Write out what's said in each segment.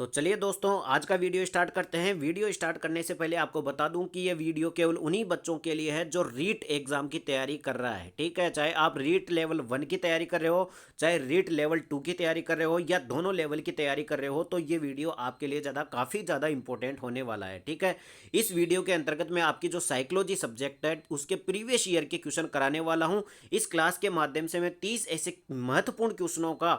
तो चलिए दोस्तों, आज का वीडियो स्टार्ट करते हैं। वीडियो स्टार्ट करने से पहले आपको बता दूं कि ये वीडियो केवल उन्हीं बच्चों के लिए है जो रीट एग्जाम की तैयारी कर रहा है। ठीक है, चाहे आप रीट लेवल 1 की तैयारी कर रहे हो, चाहे रीट लेवल 2 की तैयारी कर रहे हो, या दोनों लेवल की तैयारी कर रहे हो, तो ये वीडियो आपके लिए काफ़ी ज़्यादा इंपॉर्टेंट होने वाला है। ठीक है, इस वीडियो के अंतर्गत मैं आपकी जो साइकोलॉजी सब्जेक्ट है उसके प्रीवियस ईयर के क्वेश्चन कराने वाला हूँ। इस क्लास के माध्यम से मैं 30 ऐसे महत्वपूर्ण क्वेश्चनों का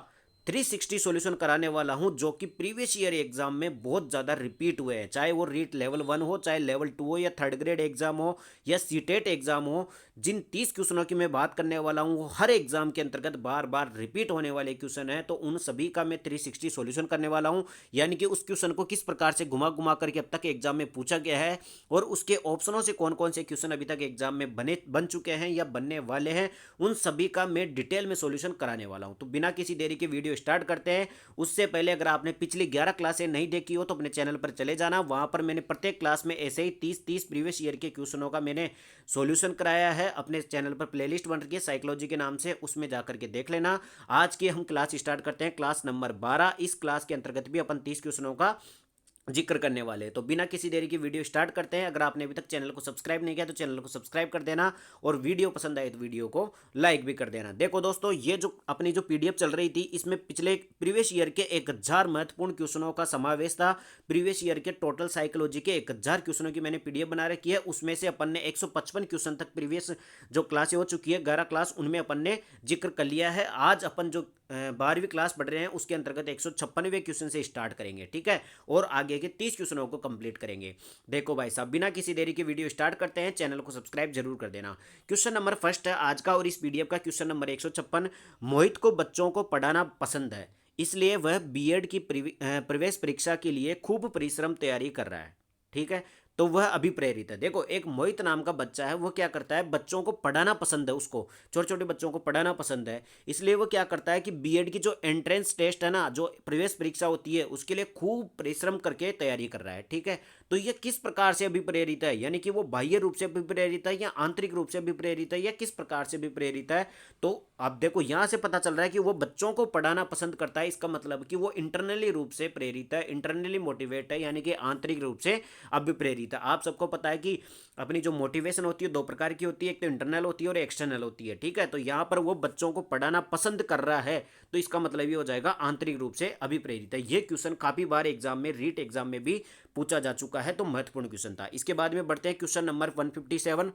360 सॉल्यूशन कराने वाला हूं जो कि प्रीवियस ईयर एग्जाम में बहुत ज़्यादा रिपीट हुए हैं, चाहे वो रीट लेवल 1 हो, चाहे लेवल 2 हो, या थर्ड ग्रेड एग्जाम हो, या सीटेट एग्जाम हो। जिन 30 क्वेश्चनों की मैं बात करने वाला हूं वो हर एग्जाम के अंतर्गत बार बार रिपीट होने वाले क्वेश्चन हैं, तो उन सभी का मैं 360 सॉल्यूशन करने वाला हूं। यानी कि उस क्वेश्चन को किस प्रकार से घुमा घुमा करके अब तक एग्जाम में पूछा गया है, और उसके ऑप्शनों से कौन कौन से क्वेश्चन अभी तक एग्जाम में बन चुके हैं या बनने वाले हैं, उन सभी का मैं डिटेल में सॉल्यूशन कराने वाला हूं। तो बिना किसी देरी के वीडियो स्टार्ट करते हैं। उससे पहले अगर आपने पिछली 11 क्लासें नहीं देखी हो तो अपने चैनल पर चले जाना। वहां पर मैंने प्रत्येक क्लास में ऐसे ही 30-30 प्रीवियस ईयर के क्वेश्चनों का मैंने सॉल्यूशन कराया है। अपने चैनल पर प्लेलिस्ट बन रही है साइकोलॉजी के नाम से, उसमें जाकर के देख लेना। आज की हम क्लास स्टार्ट करते हैं, क्लास नंबर 12। इस क्लास के अंतर्गत भी अपन 30 क्वेश्चनों का जिक्र करने वाले हैं। तो बिना किसी देरी की वीडियो स्टार्ट करते हैं। अगर आपने अभी तक चैनल को सब्सक्राइब नहीं किया तो चैनल को सब्सक्राइब कर देना, और वीडियो पसंद आए तो वीडियो को लाइक भी कर देना। देखो दोस्तों, ये जो अपनी जो पीडीएफ चल रही थी इसमें पिछले प्रीवियस ईयर के 1000 महत्वपूर्ण क्वेश्चनों का समावेश था। प्रीवियस ईयर के टोटल साइकोलॉजी के 1000 क्वेश्चनों की मैंने पीडीएफ बना रखी है। उसमें से अपन ने 155 क्वेश्चन तक प्रीवियस जो क्लासें हो चुकी है 11 क्लास, उनमें अपन ने जिक्र कर लिया है। आज अपन जो 12वीं क्लास पढ़ रहे हैं उसके अंतर्गत 156वें क्वेश्चन से स्टार्ट करेंगे। ठीक है, और आगे के 30 क्वेश्चनों को कंप्लीट करेंगे। देखो भाई साहब, बिना किसी देरी के वीडियो स्टार्ट करते हैं। चैनल को सब्सक्राइब जरूर कर देना। क्वेश्चन नंबर फर्स्ट है आज का, और इस पीडीएफ का क्वेश्चन नंबर 156। मोहित को बच्चों को पढ़ाना पसंद है, इसलिए वह बीएड की प्रवेश परीक्षा के लिए खूब परिश्रम तैयारी कर रहा है। ठीक है, तो वह अभी प्रेरित है। देखो, एक मोहित नाम का बच्चा है, वो क्या करता है, बच्चों को पढ़ाना पसंद है, उसको छोटे छोटे बच्चों को पढ़ाना पसंद है। इसलिए वो क्या करता है कि बीएड की जो एंट्रेंस टेस्ट है ना, जो प्रवेश परीक्षा होती है, उसके लिए खूब परिश्रम करके तैयारी कर रहा है। ठीक है, तो ये किस प्रकार से अभिप्रेरित है, यानी कि वो बाह्य रूप से अभिप्रेरित है या आंतरिक रूप से अभिप्रेरित है, या किस प्रकार से अभिप्रेरित है। तो आप देखो, यहां से पता चल रहा है कि वो बच्चों को पढ़ाना पसंद करता है। इसका मतलब कि वो इंटरनली रूप से प्रेरित है, इंटरनली मोटिवेट है, यानी कि आंतरिक रूप से अभिप्रेरित है। आप सबको पता है कि अपनी जो मोटिवेशन होती है 2 प्रकार की होती है, एक तो इंटरनल होती है और एक्सटर्नल होती है। ठीक है, तो यहां पर वो बच्चों को पढ़ाना पसंद कर रहा है, तो इसका मतलब ये हो जाएगा आंतरिक रूप से अभिप्रेरित है। ये क्वेश्चन काफी बार एग्जाम में, रीट एग्जाम में भी पूछा जा चुका है, तो महत्वपूर्ण क्वेश्चन था। इसके बाद में बढ़ते हैं क्वेश्चन नंबर 157।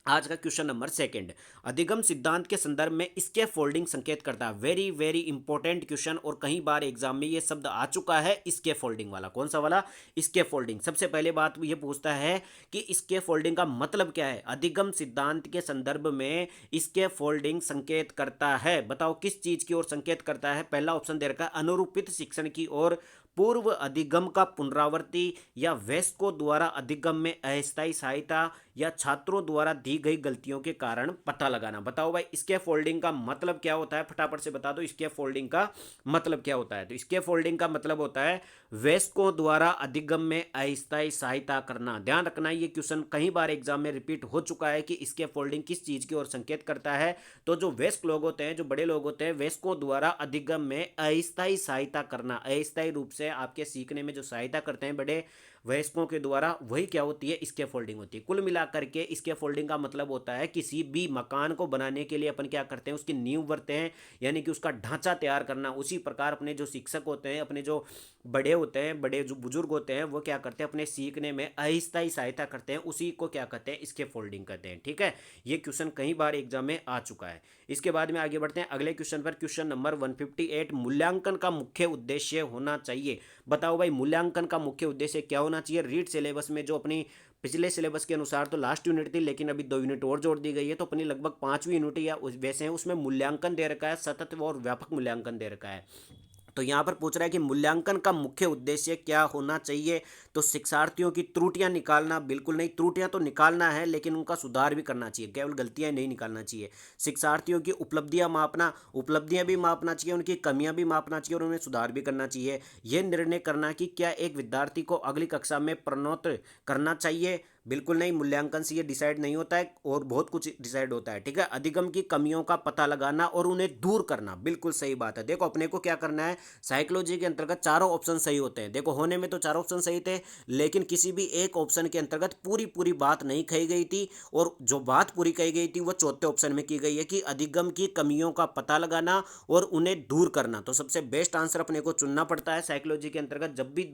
आज का क्वेश्चन नंबर सेकंड, अधिगम सिद्धांत के संदर्भ में इसके फोल्डिंग संकेत करता है। वेरी वेरी इंपॉर्टेंट क्वेश्चन, और कई बार एग्जाम में ये शब्द आ चुका है, इसके फोल्डिंग वाला। कौन सा वाला? इसके फोल्डिंग। सबसे पहले बात ये पूछता है कि इसके फोल्डिंग का मतलब क्या है। अधिगम सिद्धांत के संदर्भ में इसके फोल्डिंग संकेत करता है। बताओ किस चीज की ओर संकेत करता है। पहला ऑप्शन दे रखा है अनुरूपित शिक्षण की ओर, पूर्व अधिगम का पुनरावृत्ति, या वयस्कों द्वारा अधिगम में अस्थायी सहायता, या छात्रों द्वारा दी गई गलतियों के कारण पता लगाना। बताओ भाई, इसके फोल्डिंग का मतलब क्या होता है, फटाफट से बता दो इसके फोल्डिंग का मतलब क्या होता है। तो इसके फोल्डिंग का मतलब होता है वयस्कों द्वारा अधिगम में अस्थायी सहायता करना। ध्यान रखना, ये क्वेश्चन कई बार एग्जाम में रिपीट हो चुका है कि इसके फोल्डिंग किस चीज की ओर संकेत करता है। तो जो वयस्क लोग होते हैं, जो बड़े लोग होते हैं, वयस्कों द्वारा अधिगम में अस्थायी सहायता करना, अस्थायी रूप से आपके सीखने में जो सहायता करते हैं बड़े वयस्कों के द्वारा, वही क्या होती है, इसके फोल्डिंग होती है। कुल मिलाकर के इसके फोल्डिंग का मतलब होता है किसी भी मकान को बनाने के लिए अपन क्या करते हैं, उसकी नींव भरते हैं, यानी कि उसका ढांचा तैयार करना। उसी प्रकार अपने जो शिक्षक होते हैं, अपने जो बड़े होते हैं, बड़े जो बुजुर्ग होते हैं, वो क्या करते हैं, अपने सीखने में अस्थायी सहायता करते हैं। उसी को क्या कहते हैं, इसके फोल्डिंग कहते हैं। ठीक है, ये क्वेश्चन कई बार एग्जाम में आ चुका है। इसके बाद में आगे बढ़ते हैं अगले क्वेश्चन पर। क्वेश्चन नंबर 158, मूल्यांकन का मुख्य उद्देश्य होना चाहिए। बताओ भाई, मूल्यांकन का मुख्य उद्देश्य क्या होना चाहिए। रीट सिलेबस में जो अपनी पिछले सिलेबस के अनुसार तो लास्ट यूनिट थी, लेकिन अभी 2 यूनिट और जोड़ दी गई है, तो अपनी लगभग 5वीं यूनिट या वैसे हैं, उसमें मूल्यांकन दे रखा है, सतत और व्यापक मूल्यांकन दे रखा है। तो यहाँ पर पूछ रहा है कि मूल्यांकन का मुख्य उद्देश्य क्या होना चाहिए। तो शिक्षार्थियों की त्रुटियां निकालना, बिल्कुल नहीं, त्रुटियां तो निकालना है लेकिन उनका सुधार भी करना चाहिए, केवल गलतियां नहीं निकालना चाहिए। शिक्षार्थियों की उपलब्धियां मापना, उपलब्धियां भी मापना चाहिए, उनकी कमियां भी मापना चाहिए, और उन्हें सुधार भी करना चाहिए। यह निर्णय करना कि क्या एक विद्यार्थी को अगली कक्षा में प्रोन्नत करना चाहिए, बिल्कुल नहीं, मूल्यांकन से ये डिसाइड नहीं होता है और बहुत कुछ डिसाइड होता है। ठीक है, अधिगम की कमियों का पता लगाना और उन्हें दूर करना, बिल्कुल सही बात है। देखो अपने को क्या करना है, साइकोलॉजी के अंतर्गत चारों ऑप्शन सही होते हैं। देखो होने में तो चारों ऑप्शन सही थे, लेकिन किसी भी एक ऑप्शन के अंतर्गत पूरी पूरी बात नहीं कही गई थी, और जो बात पूरी कही गई थी वो चौथे ऑप्शन में की गई है कि अधिगम की कमियों का पता लगाना और उन्हें दूर करना। तो सबसे बेस्ट आंसर अपने को चुनना पड़ता है साइकोलॉजी के अंतर्गत। जब भी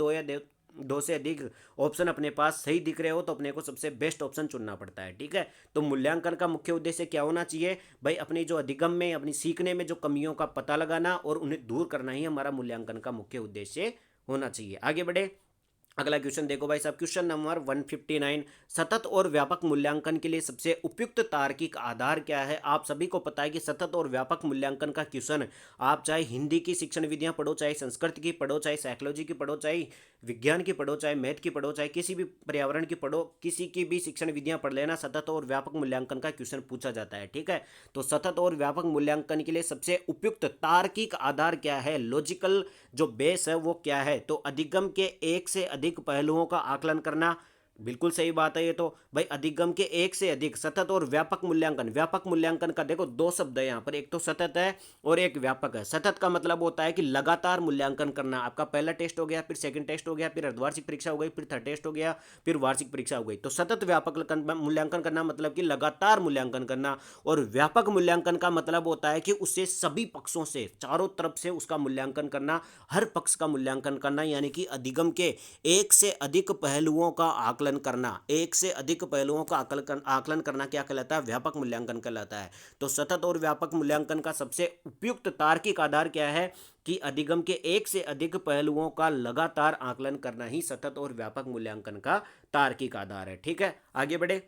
दो से अधिक ऑप्शन अपने पास सही दिख रहे हो तो अपने को सबसे बेस्ट ऑप्शन चुनना पड़ता है। ठीक है, तो मूल्यांकन का मुख्य उद्देश्य क्या होना चाहिए भाई, अपनी जो अधिगम में, अपनी सीखने में जो कमियों का पता लगाना और उन्हें दूर करना ही हमारा मूल्यांकन का मुख्य उद्देश्य होना चाहिए। आगे बढ़े, अगला क्वेश्चन देखो भाई साहब, क्वेश्चन नंबर 159, सतत और व्यापक मूल्यांकन के लिए सबसे उपयुक्त तार्किक आधार क्या है। आप सभी को पता है कि सतत और व्यापक मूल्यांकन का क्वेश्चन आप चाहे हिंदी की शिक्षण विधियां पढ़ो, चाहे संस्कृत की पढ़ो, चाहे साइकोलॉजी की पढ़ो, चाहे विज्ञान की पढ़ो, चाहे मैथ की पढ़ो, चाहे किसी भी पर्यावरण की पढ़ो, किसी की भी शिक्षण विधियां पढ़ लेना, सतत और व्यापक मूल्यांकन का क्वेश्चन पूछा जाता है। ठीक है, तो सतत और व्यापक मूल्यांकन के लिए सबसे उपयुक्त तार्किक आधार क्या है, लॉजिकल जो बेस है वो क्या है। तो अधिगम के एक से अधिक पहलुओं का आकलन करना, बिल्कुल सही बात है ये तो भाई। अधिगम के एक से अधिक, सतत और व्यापक मूल्यांकन, व्यापक मूल्यांकन का देखो दो शब्द है यहाँ पर, एक तो सतत है और एक व्यापक है। सतत का मतलब होता है कि लगातार मूल्यांकन करना, आपका पहला टेस्ट हो गया, फिर सेकंड टेस्ट हो गया, फिर अर्धवार्षिक परीक्षा हो गई, फिर थर्ड टेस्ट हो गया, फिर वार्षिक परीक्षा हो गई। तो सतत व्यापक मूल्यांकन करना मतलब कि लगातार मूल्यांकन करना, और व्यापक मूल्यांकन का मतलब होता है कि उससे सभी पक्षों से, चारों तरफ से उसका मूल्यांकन करना, हर पक्ष का मूल्यांकन करना, यानी कि अधिगम के एक से अधिक पहलुओं का आकलन करना। एक से अधिक पहलुओं का आकलन करना क्या कहलाता है, व्यापक मूल्यांकन कहलाता है। तो सतत और व्यापक मूल्यांकन का सबसे उपयुक्त तार्किक आधार क्या है कि अधिगम के एक से अधिक पहलुओं का लगातार आकलन करना ही सतत और व्यापक मूल्यांकन का तार्किक आधार है। ठीक है, आगे बढ़े,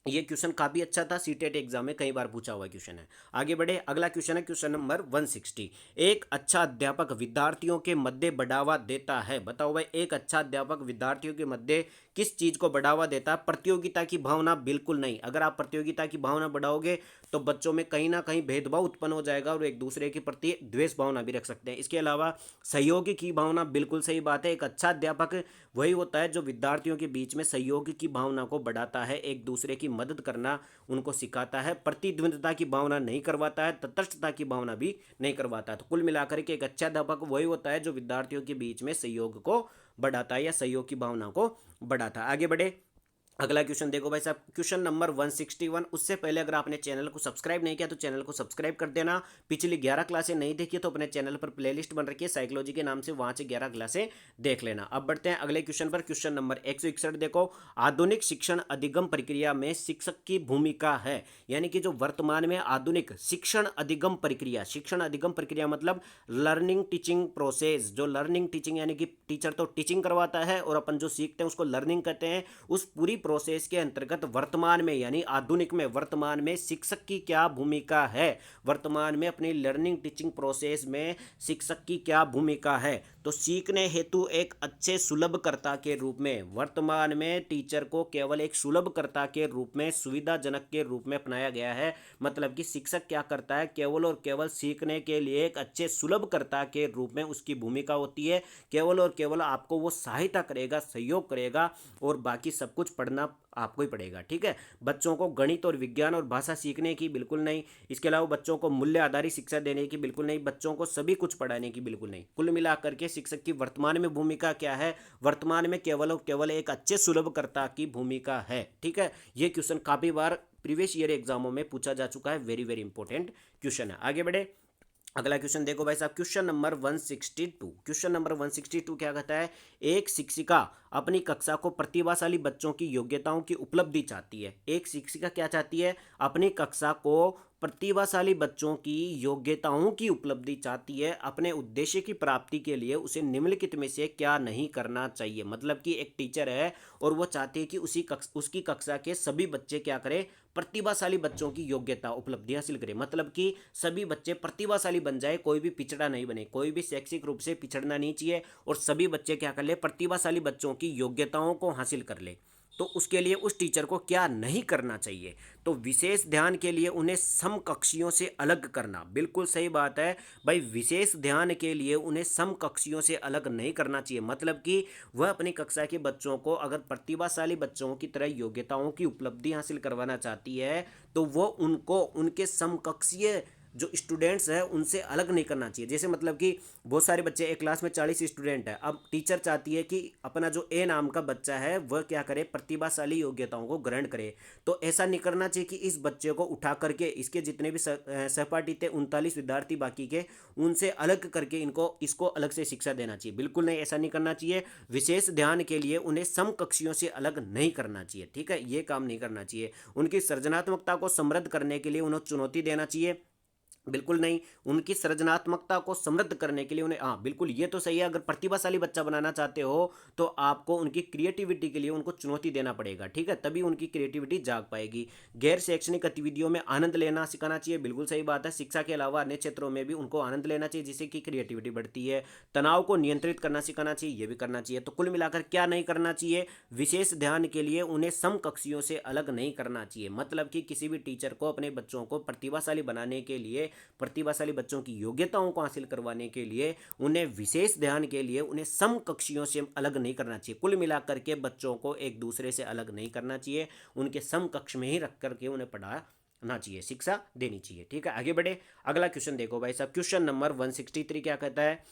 ये क्वेश्चन काफी अच्छा था, सीटेट एग्जाम में कई बार पूछा हुआ क्वेश्चन है। आगे बढ़े, अगला क्वेश्चन है क्वेश्चन नंबर 160, एक अच्छा अध्यापक विद्यार्थियों के मध्य बढ़ावा देता है। बताओ भाई, एक अच्छा अध्यापक विद्यार्थियों के मध्य किस चीज को बढ़ावा देता है, प्रतियोगिता की भावना, बिल्कुल नहीं। अगर आप प्रतियोगिता की भावना बढ़ाओगे तो बच्चों में कहीं ना कहीं भेदभाव उत्पन्न हो जाएगा और एक दूसरे के प्रति द्वेष भावना भी रख सकते हैं। इसके अलावा सहयोग की भावना, बिल्कुल सही बात है। एक अच्छा अध्यापक वही होता है जो विद्यार्थियों के बीच में सहयोग की भावना को बढ़ाता है, एक दूसरे की मदद करना उनको सिखाता है, प्रतिद्वंद्विता की भावना नहीं करवाता है, तटस्थता की भावना भी नहीं करवाता है। तो कुल मिलाकर के एक अच्छा अध्यापक वही होता है जो विद्यार्थियों के बीच में सहयोग को बढ़ाता है या सहयोग की भावना को बढ़ाता है। आगे बढ़े, अगला क्वेश्चन देखो भाई साहब, क्वेश्चन नंबर 161। उससे पहले अगर आपने चैनल को सब्सक्राइब नहीं किया तो चैनल को सब्सक्राइब कर देना। पिछली 11 क्लासें नहीं देखी तो अपने चैनल पर प्लेलिस्ट बन रखी है साइकोलॉजी के नाम से, वहां से 11 क्लासें देख लेना। अब बढ़ते हैं अगले क्वेश्चन पर, क्वेश्चन नंबर 161 देखो, आधुनिक शिक्षण अधिगम प्रक्रिया में शिक्षक की भूमिका है। यानी कि जो वर्तमान में आधुनिक शिक्षण अधिगम प्रक्रिया, शिक्षण अधिगम प्रक्रिया मतलब लर्निंग टीचिंग प्रोसेस, जो लर्निंग टीचिंग यानी कि टीचर तो टीचिंग करवाता है और अपन जो सीखते हैं उसको लर्निंग कहते हैं, उस पूरी प्रोसेस के अंतर्गत वर्तमान में यानी आधुनिक में, वर्तमान में शिक्षक की क्या भूमिका है, वर्तमान में अपनी लर्निंग टीचिंग प्रोसेस में शिक्षक की क्या भूमिका है। तो सीखने हेतु एक अच्छे सुलभकर्ता के रूप में वर्तमान में टीचर को केवल एक सुलभकर्ता के रूप में, सुविधाजनक के रूप में अपनाया गया है। मतलब कि शिक्षक क्या करता है, केवल और केवल सीखने के लिए एक अच्छे सुलभकर्ता के रूप में उसकी भूमिका होती है। केवल और केवल आपको वो सहायता करेगा, सहयोग करेगा, और बाकी सब कुछ पढ़ना आपको ही पड़ेगा। ठीक है, बच्चों को गणित और विज्ञान और भाषा सीखने की बिल्कुल नहीं, इसके अलावा बच्चों को मूल्य आधारित शिक्षा देने की बिल्कुल नहीं, बच्चों को सभी कुछ पढ़ाने की बिल्कुल नहीं। कुल मिलाकर के शिक्षक की वर्तमान में भूमिका क्या है, वर्तमान में केवल और केवल एक अच्छे सुलभकर्ता की भूमिका है। ठीक है, ये क्वेश्चन काफी बार प्रीवियस ईयर एग्जामों में पूछा जा चुका है, वेरी वेरी इंपॉर्टेंट क्वेश्चन है। आगे बढ़े, अगला क्वेश्चन देखो भाई साहब, क्वेश्चन नंबर 162। क्वेश्चन नंबर 162 क्या कहता है, एक शिक्षिका अपनी कक्षा को प्रतिभाशाली बच्चों की योग्यताओं की उपलब्धि चाहती है। एक शिक्षिका क्या चाहती है, अपनी कक्षा को प्रतिभाशाली बच्चों की योग्यताओं की उपलब्धि चाहती है। अपने उद्देश्य की प्राप्ति के लिए उसे निम्नलिखित में से क्या नहीं करना चाहिए। मतलब कि एक टीचर है और वो चाहती है कि उसकी कक्षा के सभी बच्चे क्या करें, प्रतिभाशाली बच्चों की योग्यता उपलब्धि हासिल करें। मतलब कि सभी बच्चे प्रतिभाशाली बन जाए, कोई भी पिछड़ा नहीं बने, कोई भी शैक्षिक रूप से पिछड़ना नहीं चाहिए, और सभी बच्चे क्या कर ले, प्रतिभाशाली बच्चों की योग्यताओं को हासिल कर ले। तो उसके लिए उस टीचर को क्या नहीं करना चाहिए। तो विशेष ध्यान के लिए उन्हें समकक्षियों से अलग करना, बिल्कुल सही बात है भाई। विशेष ध्यान के लिए उन्हें समकक्षियों से अलग नहीं करना चाहिए, मतलब कि वह अपनी कक्षा के बच्चों को अगर प्रतिभाशाली बच्चों की तरह योग्यताओं की उपलब्धि हासिल करवाना चाहती है तो वो उनको उनके समकक्षीय जो स्टूडेंट्स हैं उनसे अलग नहीं करना चाहिए। जैसे मतलब कि बहुत सारे बच्चे, एक क्लास में 40 स्टूडेंट है, अब टीचर चाहती है कि अपना जो ए नाम का बच्चा है वह क्या करे, प्रतिभाशाली योग्यताओं को ग्रहण करे। तो ऐसा नहीं करना चाहिए कि इस बच्चे को उठा करके इसके जितने भी सहपाठी थे 39 विद्यार्थी बाकी के, उनसे अलग करके इसको अलग से शिक्षा देना चाहिए, बिल्कुल नहीं, ऐसा नहीं करना चाहिए। विशेष ध्यान के लिए उन्हें समकक्षियों से अलग नहीं करना चाहिए, ठीक है, ये काम नहीं करना चाहिए। उनकी सृजनात्मकता को समृद्ध करने के लिए उन्हें चुनौती देना चाहिए, बिल्कुल नहीं। उनकी सृजनात्मकता को समृद्ध करने के लिए उन्हें, हाँ बिल्कुल ये तो सही है, अगर प्रतिभाशाली बच्चा बनाना चाहते हो तो आपको उनकी क्रिएटिविटी के लिए उनको चुनौती देना पड़ेगा, ठीक है, तभी उनकी क्रिएटिविटी जाग पाएगी। गैर शैक्षणिक गतिविधियों में आनंद लेना सिखाना चाहिए, बिल्कुल सही बात है। शिक्षा के अलावा अन्य क्षेत्रों में भी उनको आनंद लेना चाहिए जिससे कि क्रिएटिविटी बढ़ती है। तनाव को नियंत्रित करना सिखाना चाहिए, ये भी करना चाहिए। तो कुल मिलाकर क्या नहीं करना चाहिए, विशेष ध्यान के लिए उन्हें समकक्षियों से अलग नहीं करना चाहिए, मतलब कि किसी भी टीचर को अपने बच्चों को प्रतिभाशाली बनाने के लिए, प्रतिभाशाली बच्चों की योग्यताओं को हासिल करवाने के लिए, उन्हें विशेष ध्यान के लिए उन्हें समकक्षियों से अलग नहीं करना चाहिए। कुल मिलाकर के बच्चों को एक दूसरे से अलग नहीं करना चाहिए, उनके समकक्ष में ही रख करके उन्हें पढ़ाना चाहिए, शिक्षा देनी चाहिए, ठीक है। आगे बढ़े, अगला क्वेश्चन देखो भाई साहब, क्वेश्चन नंबर 163 क्या कहता है,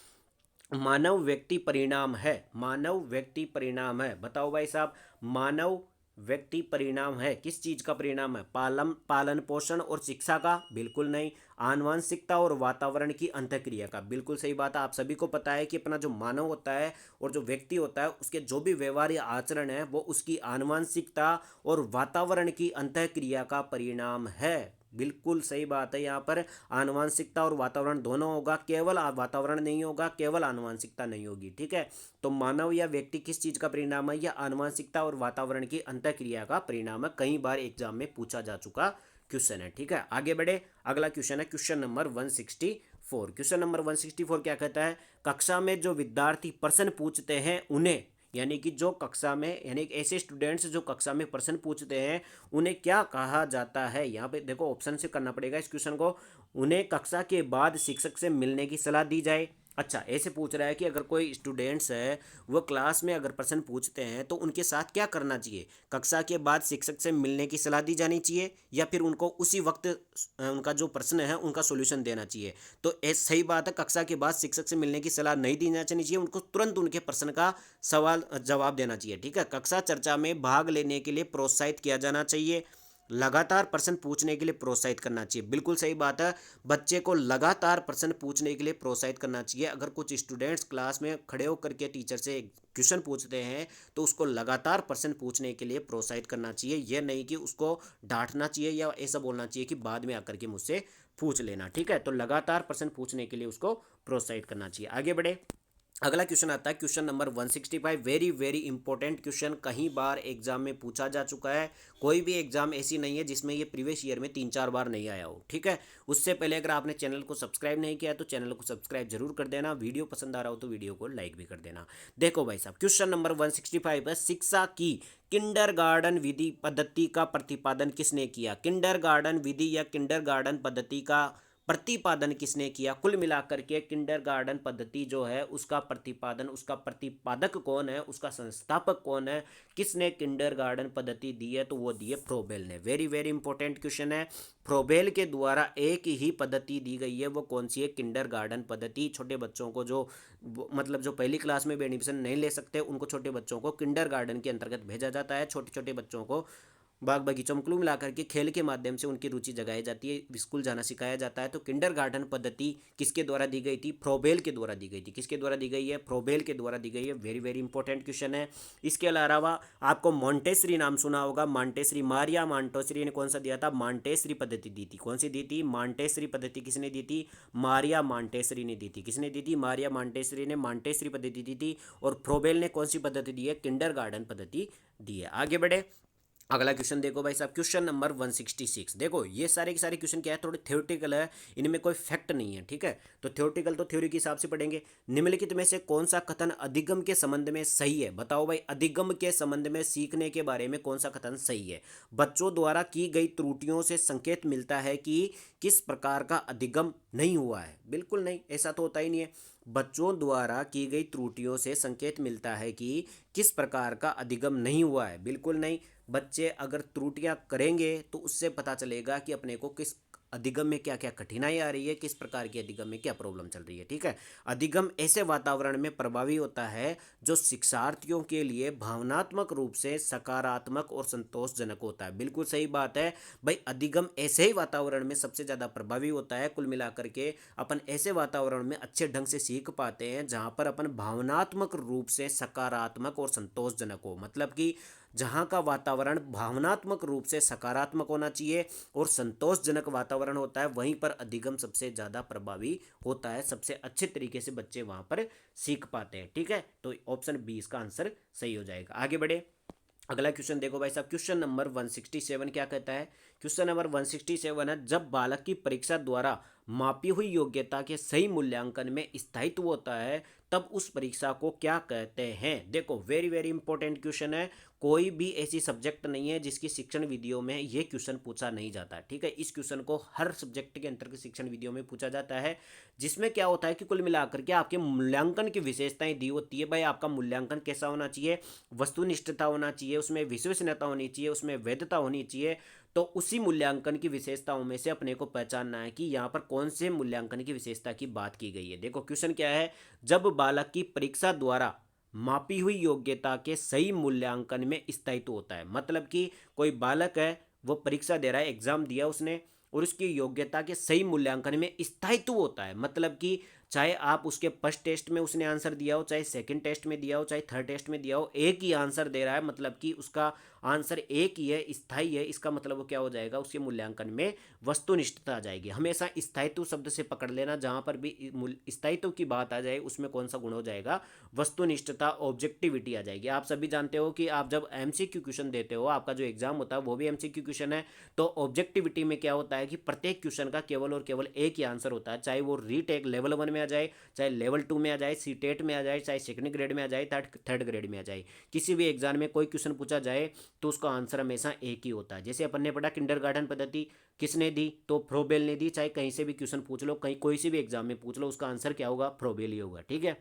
मानव व्यक्ति परिणाम है, मानव व्यक्ति परिणाम है, बताओ भाई साहब, मानव व्यक्ति परिणाम है, किस चीज का परिणाम है, पालन पोषण और शिक्षा का, बिल्कुल नहीं। आनुवंशिकता और वातावरण की अंतःक्रिया का, बिल्कुल सही बात है। आप सभी को पता है कि अपना जो मानव होता है और जो व्यक्ति होता है उसके जो भी व्यवहार या आचरण है वो उसकी आनुवंशिकता और वातावरण की अंतःक्रिया का परिणाम है, बिल्कुल सही बात है। यहाँ पर आनुवंशिकता और वातावरण दोनों होगा, केवल वातावरण नहीं होगा, केवल आनुवंशिकता नहीं होगी, ठीक है। तो मानव या व्यक्ति किस चीज का परिणाम है, या आनुवंशिकता और वातावरण की अंतःक्रिया का परिणाम है, कई बार एग्जाम में पूछा जा चुका क्वेश्चन है, ठीक है। आगे बढ़े, अगला क्वेश्चन है क्वेश्चन नंबर 164। क्वेश्चन नंबर 164 क्या कहता है, कक्षा में जो विद्यार्थी प्रश्न पूछते हैं उन्हें, यानी कि जो कक्षा में, यानी कि ऐसे स्टूडेंट्स जो कक्षा में प्रश्न पूछते हैं उन्हें क्या कहा जाता है। यहाँ पे देखो ऑप्शन से करना पड़ेगा इस क्वेश्चन को। उन्हें कक्षा के बाद शिक्षक से मिलने की सलाह दी जाए। अच्छा, ऐसे पूछ रहा है कि अगर कोई स्टूडेंट्स है वो क्लास में अगर प्रश्न पूछते हैं तो उनके साथ क्या करना चाहिए, कक्षा के बाद शिक्षक से मिलने की सलाह दी जानी चाहिए या फिर उनको उसी वक्त उनका जो प्रश्न है उनका सॉल्यूशन देना चाहिए। तो सही बात है, कक्षा के बाद शिक्षक से मिलने की सलाह नहीं दी जानी चाहिए, उनको तुरंत उनके प्रश्न का सवाल जवाब देना चाहिए, ठीक है। कक्षा चर्चा में भाग लेने के लिए प्रोत्साहित किया जाना चाहिए, लगातार प्रश्न पूछने के लिए प्रोत्साहित करना चाहिए, बिल्कुल सही बात है। बच्चे को लगातार प्रश्न पूछने के लिए प्रोत्साहित करना चाहिए। अगर कुछ स्टूडेंट्स क्लास में खड़े होकर के टीचर से क्वेश्चन पूछते हैं तो उसको लगातार प्रश्न पूछने के लिए प्रोत्साहित करना चाहिए, यह नहीं कि उसको डांटना चाहिए या ऐसा बोलना चाहिए कि बाद में आकर के मुझसे पूछ लेना, ठीक है। तो लगातार प्रश्न पूछने के लिए उसको प्रोत्साहित करना चाहिए। आगे बढ़े, अगला क्वेश्चन आता है question number 165। Very very important question, कहीं बार एग्जाम में पूछा जा चुका है, कोई भी एग्जाम ऐसी नहीं है जिसमें ये प्रीवियस ईयर में 3-4 बार नहीं आया हो, ठीक है। उससे पहले अगर आपने चैनल को सब्सक्राइब नहीं किया तो चैनल को सब्सक्राइब जरूर कर देना, वीडियो पसंद आ रहा हो तो वीडियो को लाइक भी कर देना। देखो भाई साहब, क्वेश्चन नंबर 165 है, शिक्षा की किंडरगार्टन विधि पद्धति का प्रतिपादन किसने किया, किंडरगार्टन विधि या किंडरगार्टन पद्धति का प्रतिपादन किसने किया। कुल मिलाकर के किंडरगार्टन पद्धति जो है उसका प्रतिपादन, उसका प्रतिपादक कौन है, उसका संस्थापक कौन है, किसने किंडरगार्टन पद्धति दी है, तो वो दी है फ्रोबेल ने। वेरी वेरी इंपॉर्टेंट क्वेश्चन है। फ्रोबेल के द्वारा एक ही पद्धति दी गई है, वो कौन सी है, किंडरगार्टन पद्धति। छोटे बच्चों को जो मतलब जो पहली क्लास में भी एडमिशन नहीं ले सकते उनको, छोटे बच्चों को किंडरगार्टन के अंतर्गत भेजा जाता है। छोटे छोटे बच्चों को बाग बगीचों में कुल मिलाकर के खेल के माध्यम से उनकी रुचि जगाई जाती है, स्कूल जाना सिखाया जाता है। तो किंडरगार्टन पद्धति किसके द्वारा दी गई थी, फ्रोबेल के द्वारा दी गई थी। किसके द्वारा दी गई है, फ्रोबेल के द्वारा दी गई है। वेरी वेरी इंपॉर्टेंट क्वेश्चन है। इसके अलावा आपको मॉन्टेसरी नाम सुना होगा, मॉन्टेसरी, मारिया मॉन्टेसरी ने कौन सा दिया था, मॉन्टेसरी पद्धति दी थी। कौन सी दी थी, मॉन्टेसरी पद्धति किसने दी थी, मारिया मॉन्टेसरी ने दी थी। किसने दी थी, मारिया मॉन्टेसरी ने मॉन्टेसरी पद्धति दी थी। और फ्रोबेल ने कौन सी पद्धति दी है, किंडरगार्टन पद्धति दी है। आगे बढ़े, अगला क्वेश्चन देखो भाई साहब, क्वेश्चन नंबर 166। देखो ये सारे के सारे क्वेश्चन क्या है, थोड़े थ्योरेटिकल है, इनमें कोई फैक्ट नहीं है, ठीक है। तो थ्योरेटिकल तो थ्योरी के हिसाब से पढ़ेंगे। निम्नलिखित में से कौन सा कथन अधिगम के संबंध में सही है? बताओ भाई, अधिगम के संबंध में सीखने के बारे में कौन सा कथन सही है? बच्चों द्वारा की गई त्रुटियों से संकेत मिलता है कि किस प्रकार का अधिगम नहीं हुआ है। बिल्कुल नहीं, ऐसा तो होता ही नहीं है। बच्चों द्वारा की गई त्रुटियों से संकेत मिलता है कि किस प्रकार का अधिगम नहीं हुआ है। बिल्कुल नहीं। बच्चे अगर त्रुटियां करेंगे तो उससे पता चलेगा कि अपने को किस अधिगम में क्या क्या कठिनाई आ रही है, किस प्रकार की अधिगम में क्या प्रॉब्लम चल रही है, ठीक है। अधिगम ऐसे वातावरण में प्रभावी होता है जो शिक्षार्थियों के लिए भावनात्मक रूप से सकारात्मक और संतोषजनक होता है। बिल्कुल सही बात है भाई, अधिगम ऐसे ही वातावरण में सबसे ज़्यादा प्रभावी होता है। कुल मिलाकर के अपन ऐसे वातावरण में अच्छे ढंग से सीख पाते हैं जहाँ पर अपन भावनात्मक रूप से सकारात्मक और संतोषजनक हो। मतलब कि जहाँ का वातावरण भावनात्मक रूप से सकारात्मक होना चाहिए और संतोषजनक वातावरण होता है, वहीं पर अधिगम सबसे ज़्यादा प्रभावी होता है। सबसे अच्छे तरीके से बच्चे वहाँ पर सीख पाते हैं, ठीक है। तो ऑप्शन बी इसका आंसर सही हो जाएगा। आगे बढ़े, अगला क्वेश्चन देखो भाई साहब, क्वेश्चन नंबर 167 क्या कहता है? क्वेश्चन नंबर 167 है, जब बालक की परीक्षा द्वारा मापी हुई योग्यता के सही मूल्यांकन में स्थायित्व होता है तब उस परीक्षा को क्या कहते हैं? देखो वेरी वेरी इंपॉर्टेंट क्वेश्चन है। कोई भी ऐसी सब्जेक्ट नहीं है जिसकी शिक्षण विधियों में ये क्वेश्चन पूछा नहीं जाता, ठीक है। इस क्वेश्चन को हर सब्जेक्ट के अंतर्गत शिक्षण विधियों में पूछा जाता है, जिसमें क्या होता है कि कुल मिलाकर के आपके मूल्यांकन की विशेषताएं दी होती है। भाई आपका मूल्यांकन कैसा होना चाहिए? वस्तुनिष्ठता होना चाहिए, उसमें विश्वसनीयता होनी चाहिए, उसमें वैधता होनी चाहिए। तो उसी मूल्यांकन की विशेषताओं में से अपने को पहचानना है कि यहाँ पर कौन से मूल्यांकन की विशेषता की बात की गई है। देखो क्वेश्चन क्या है, जब बालक की परीक्षा द्वारा मापी हुई योग्यता के सही मूल्यांकन में स्थायित्व होता है। मतलब कि कोई बालक है, वो परीक्षा दे रहा है, एग्जाम दिया उसने, और उसकी योग्यता के सही मूल्यांकन में स्थायित्व होता है। मतलब कि चाहे आप उसके फर्स्ट टेस्ट में उसने आंसर दिया हो, चाहे सेकंड टेस्ट में दिया हो, चाहे थर्ड टेस्ट में दिया हो, एक ही आंसर दे रहा है, मतलब कि उसका आंसर एक ही है, स्थायी है। इसका मतलब वो क्या हो जाएगा, उसके मूल्यांकन में वस्तुनिष्ठता आ जाएगी। हमेशा स्थायित्व शब्द से पकड़ लेना, जहां पर भी स्थायित्व की बात आ जाए उसमें कौन सा गुण हो जाएगा, वस्तुनिष्ठता, ऑब्जेक्टिविटी आ जाएगी। आप सभी जानते हो कि आप जब एमसीक्यू क्वेश्चन देते हो, आपका जो एग्जाम होता है वो भी एमसीक्यू क्वेश्चन है। तो ऑब्जेक्टिविटी में क्या होता है कि प्रत्येक क्वेश्चन का केवल और केवल एक ही आंसर होता है, चाहे वो रीटेक लेवल 1 में आ जाए, चाहे लेवल 2 में आ जाए, सीटेट में आ जाए, चाहे सेकंड ग्रेड में आ जाए, थर्ड ग्रेड में आ जाए। किसी भी एग्जाम में कोई क्वेश्चन पूछा जाए तो उसका आंसर हमेशा एक ही होता है। जैसे अपन ने पढ़ा किंडरगार्टन पद्धति किसने दी, तो फ्रोबेल ने दी। चाहे कहीं से भी क्वेश्चन पूछ लो, कहीं कोई सी भी एग्जाम में पूछ लो, उसका आंसर क्या होगा, फ्रोबेल ही होगा, ठीक है।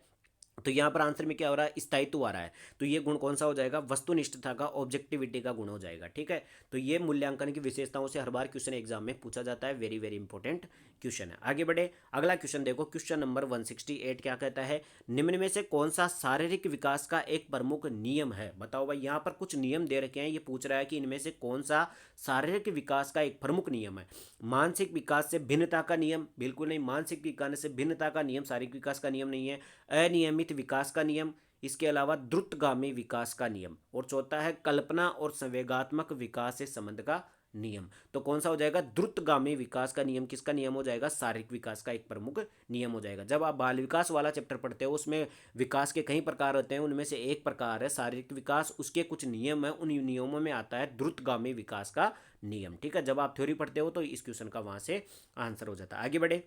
तो यहाँ पर आंसर में क्या हो रहा है, स्थायित्व आ रहा है। तो ये गुण कौन सा हो जाएगा, वस्तुनिष्ठता का, ऑब्जेक्टिविटी का गुण हो जाएगा, ठीक है। तो ये मूल्यांकन की विशेषताओं से हर बार क्वेश्चन एग्जाम में पूछा जाता है। वेरी वेरी इंपॉर्टेंट क्वेश्चन है। आगे बढ़े, अगला क्वेश्चन देखो, क्वेश्चन नंबर 168 क्या कहता है, निम्न में से कौन सा शारीरिक विकास का एक प्रमुख नियम है? बताओ भाई, यहाँ पर कुछ नियम दे रखे हैं, ये पूछ रहा है कि इनमें से कौन सा शारीरिक विकास का एक प्रमुख नियम है। मानसिक विकास से भिन्नता का नियम? बिल्कुल नहीं, मानसिक विकास से भिन्नता का नियम शारीरिक विकास का नियम नहीं है। अनियमित विकास का नियम, इसके अलावा द्रुतगामी विकास का नियम, और चौथा है कल्पना और संवेगात्मक विकास से संबंध का नियम। तो कौन सा हो जाएगा, द्रुतगामी विकास का नियम किसका नियम हो जाएगा, शारीरिक विकास का एक प्रमुख नियम हो जाएगा। जब आप बाल विकास वाला चैप्टर पढ़ते हो, उसमें विकास के कई प्रकार होते हैं, उनमें से एक प्रकार है शारीरिक विकास, उसके कुछ नियम है, उन नियमों में आता है द्रुतगामी विकास का नियम, ठीक है। जब आप थ्योरी पढ़ते हो तो इस क्वेश्चन का वहां से आंसर हो जाता है। आगे बढ़े,